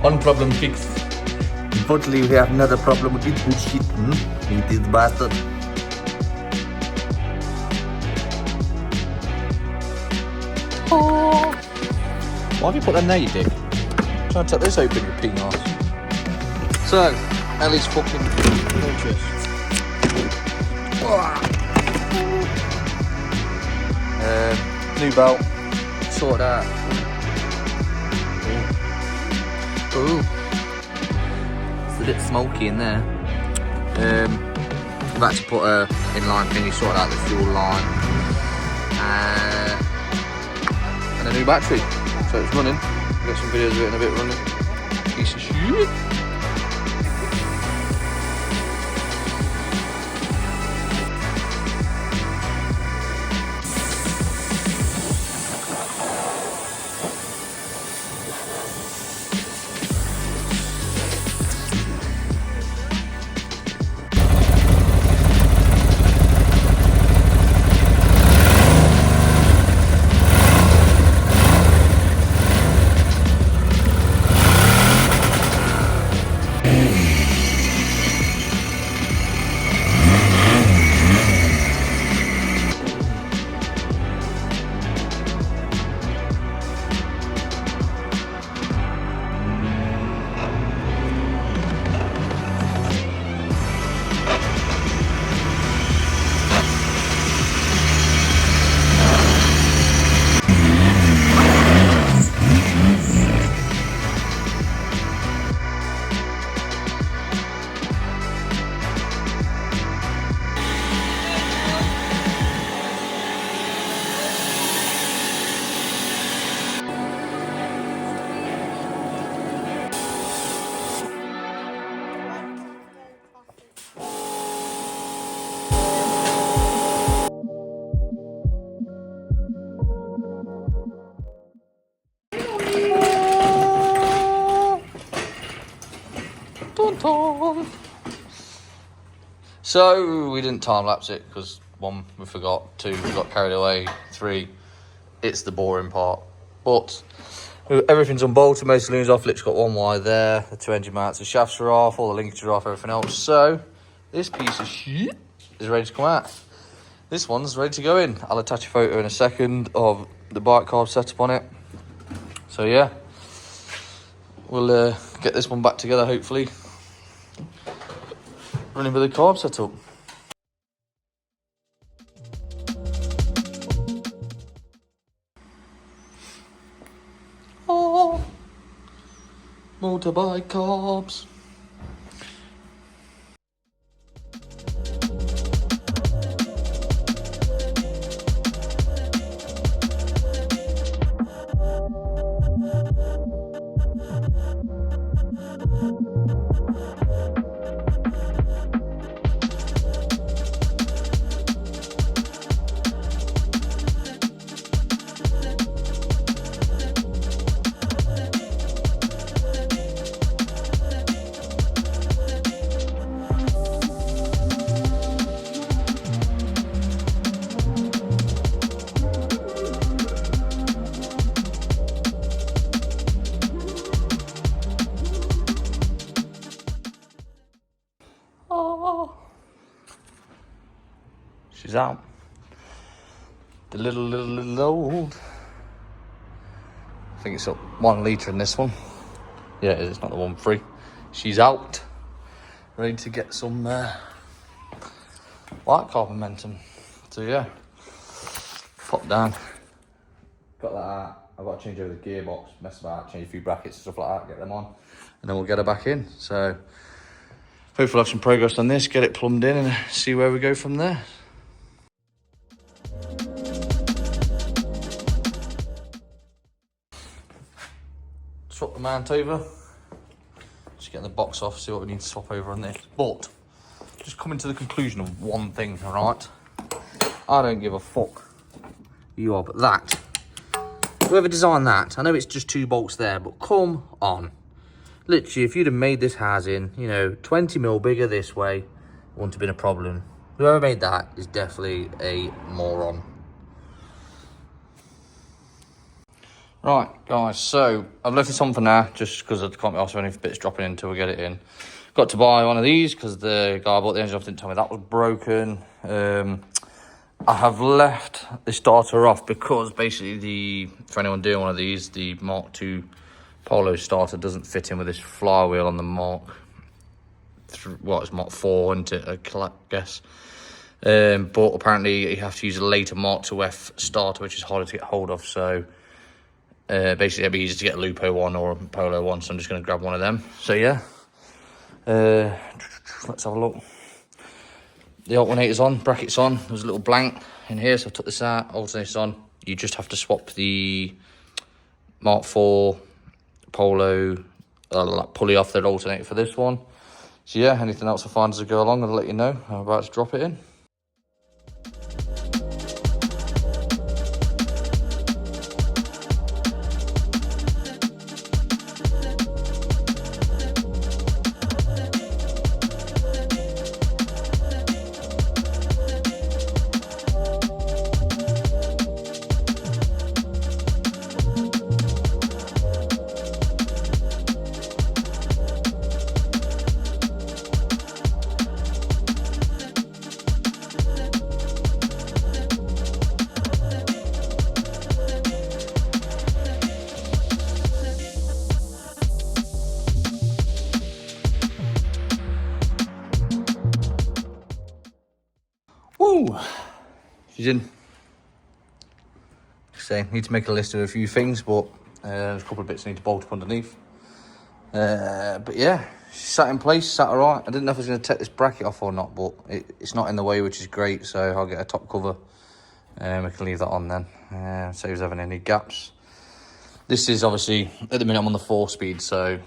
One problem fixed. Unfortunately, we have another problem with this bullshit. With this bastard. Oh. Why have you put that there, you dick? Try and tuck this open, you penis. So, Ellie's fucking gorgeous. New belt, sorted out. Ooh. It's a bit smoky in there. I've had to put a inline thingy, sorted out the fuel line. And a new battery. So it's running. I've got some videos of it in a bit running. Piece of shit. So we didn't time lapse it because 1, we forgot, 2, we got carried away, 3, it's the boring part. But everything's unbolted, most saloons off, literally got 1 wire there, the 2 engine mounts, the shafts are off, all the linkages are off, everything else. So this piece of shit is ready to come out. This one's ready to go in. I'll attach a photo in a second of the bike carb setup on it. So yeah, we'll get this one back together hopefully. Running with the carb setup. Oh, motorbike carbs. She's out. The little old. I think it's up 1 litre in this one. Yeah, it is. It's not the 1.3. She's out. Ready to get some white carb momentum. So yeah, pop down. Got that out. I've got to change over the gearbox, mess about, change a few brackets and stuff like that, get them on, and then we'll get her back in. So hopefully we'll have some progress on this, get it plumbed in and see where we go from there. Swap the mount over. Just getting the box off, see what we need to swap over on this. But just coming to the conclusion of one thing, all right? I don't give a fuck who you are, but that, whoever designed that, I know it's just 2 bolts there, but come on. Literally, if you'd have made this housing, you know, 20 mil bigger this way, it wouldn't have been a problem. Whoever made that is definitely a moron. Right, guys, so I've left this on for now, just because I can't be asked for any bits dropping in until we get it in. Got to buy one of these, because the guy I bought the engine off didn't tell me that was broken. I have left the starter off, because basically, for anyone doing one of these, the Mark II Polo starter doesn't fit in with this flywheel on the Mark... Well, it's Mark 4, isn't it, I guess. But apparently you have to use a later Mark IIF starter, which is harder to get hold of, so... basically it'd be easy to get a Lupo one or a Polo one, so I'm just going to grab one of them. So yeah, let's have a look. The alternator's on, bracket's on. There's a little blank in here, so I took this out. Alternator's on. You just have to swap the Mark IV Polo pulley off the alternator for this one. So yeah, anything else I find as I go along, I'll let you know. I'm about to drop it in. Woo! She's in. So, need to make a list of a few things, but there's a couple of bits I need to bolt up underneath. But yeah, she sat in place, sat alright. I didn't know if I was going to take this bracket off or not, but it's not in the way, which is great, so I'll get a top cover. We can leave that on then. Saves having any gaps. This is obviously, at the minute I'm on the 4-speed, so,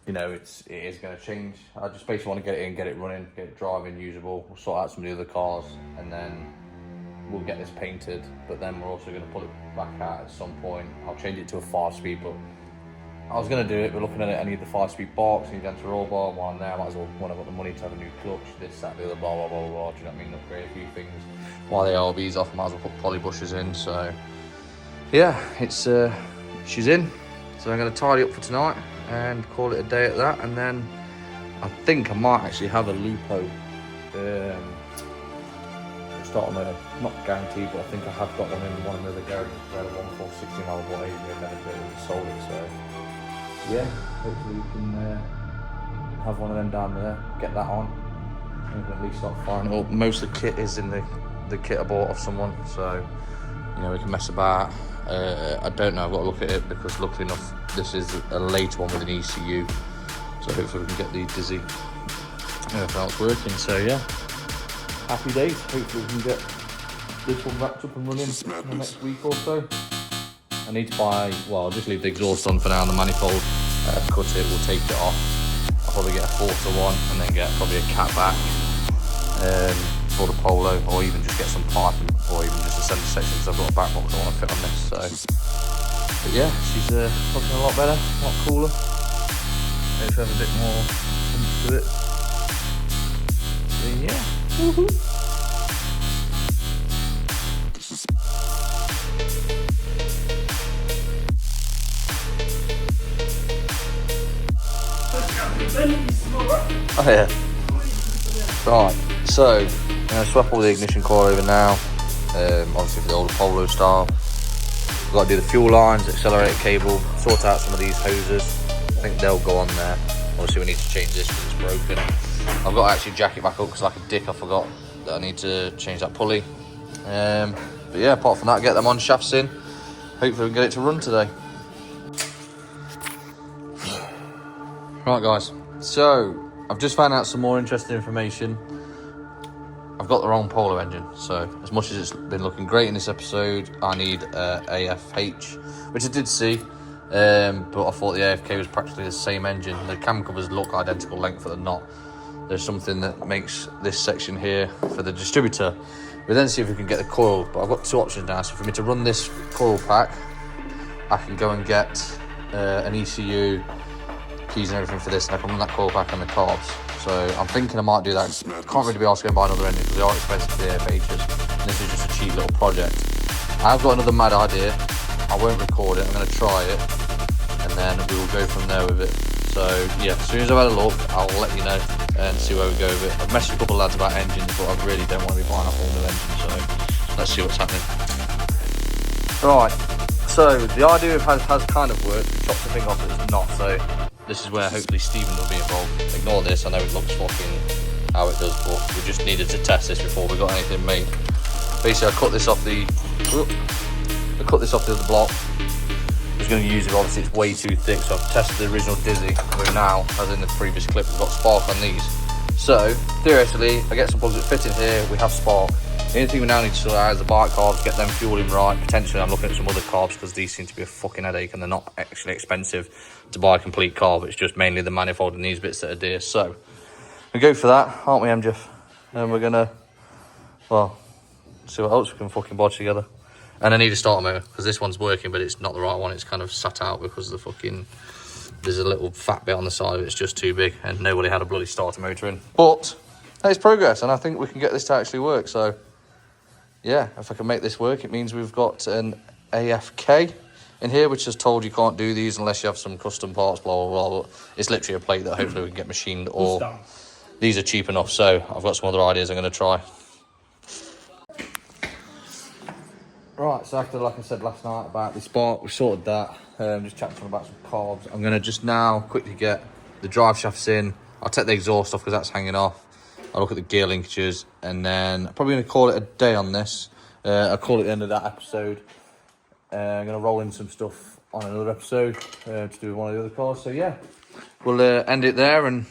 you know, it is going to change. I just basically want to get it in, get it running, get it driving, usable. We'll sort out some of the other cars, and then we'll get this painted, but then we're also going to pull it back out at some point. I'll change it to a 5-speed, but I was going to do it. We're looking at it. I need the 5-speed box, I need the anti-roll bar, while I'm there, I might as well, when I've got the money to have a new clutch, this, that, the other, blah, blah, blah, blah. Do you know what I mean? Upgrade a few things. While the ARB's off, I might as well put poly bushes in, so yeah, it's she's in. So I'm going to tidy up for tonight and call it a day at that, and then I think I might actually have a Lupo start on a, not guaranteed, but I think I have got one in one of the other garages where the 1.4 16 hour watt and then it sold it, so yeah, hopefully we can have one of them down there, get that on, and we can at least start firing it up. Most of the kit is in the kit I bought off someone, so you know, we can mess about. I don't know, I've got to look at it, because luckily enough this is a later one with an ECU, so hopefully we can get the Dizzy everything else working. So yeah, happy days. Hopefully we can get this one wrapped up and running in the next week or so. I need to buy, well, I'll just leave the exhaust on for now on the manifold, cut it, we'll take it off. I'll probably get a 4-to-1 and then get probably a cat back for the Polo, or even just get some piping, or even just a centre section, because I've got a back box I want to fit on this. So, but yeah, she's looking a lot better, a lot cooler. Maybe have a bit more oomph to it. So yeah, woohoo! Oh yeah. Right, so I'm going to swap all the ignition coil over now. Obviously for the older Polo style. We've got to do the fuel lines, accelerator cable, sort out some of these hoses. I think they'll go on there. Obviously we need to change this because it's broken. I've got to actually jack it back up because like a dick I forgot that I need to change that pulley. But yeah, apart from that, get them on, shafts in. Hopefully we can get it to run today. Right guys, so I've just found out some more interesting information. I've got the wrong Polo engine, so as much as it's been looking great in this episode, I need AFH, which I did see, but I thought the AFK was practically the same engine. The cam covers look identical length, but they're not. There's something that makes this section here for the distributor. We'll then see if we can get the coil, but I've got two options now. So for me to run this coil pack, I can go and get an ECU, keys and everything for this, and I can run that coil pack on the carbs. So I'm thinking I might do that. Can't really be asked to go and buy another engine because they are expensive for the veichle, and this is just a cheap little project. I've got another mad idea. I won't record it. I'm going to try it, and then we will go from there with it. So yeah, as soon as I've had a look, I'll let you know and see where we go with it. I've messaged a couple of lads about engines, but I really don't want to be buying a whole new engine, so let's see what's happening. Right, so the idea has kind of worked. We chopped the thing off, but it's not, so this is where hopefully Stephen will be involved. Ignore this, I know it looks fucking how it does, but we just needed to test this before we got anything made. Basically, I cut this off the other block. I was going to use it, obviously it's way too thick, so I've tested the original Dizzy. We're now, as in the previous clip, we've got spark on these. So theoretically, I get some plugs that fit in here, we have spark. The only thing we now need to sort out is the bike carbs, get them fueling right. Potentially I'm looking at some other carbs because these seem to be a fucking headache and they're not actually expensive to buy a complete carb. It's just mainly the manifold and these bits that are dear. So we go for that, aren't we, MJF? And we're gonna, well, see what else we can fucking bodge together. And I need a starter motor because this one's working, but it's not the right one. It's kind of sat out because of the fucking, there's a little fat bit on the side of it. It's just too big and nobody had a bloody starter motor in. But it's progress, and I think we can get this to actually work. So yeah, if I can make this work, it means we've got an AFK in here, which is told you can't do these unless you have some custom parts, blah, blah, blah. It's literally a plate that hopefully we can get machined, or these are cheap enough. So I've got some other ideas I'm going to try. Right, so after, like I said last night about the spark, we sorted that. Just chatting about some carbs. I'm going to just now quickly get the drive shafts in. I'll take the exhaust off because that's hanging off. I'll look at the gear linkages, and then I'm probably going to call it a day on this. I'll call it the end of that episode. I'm going to roll in some stuff on another episode to do with one of the other cars. So yeah, we'll end it there, and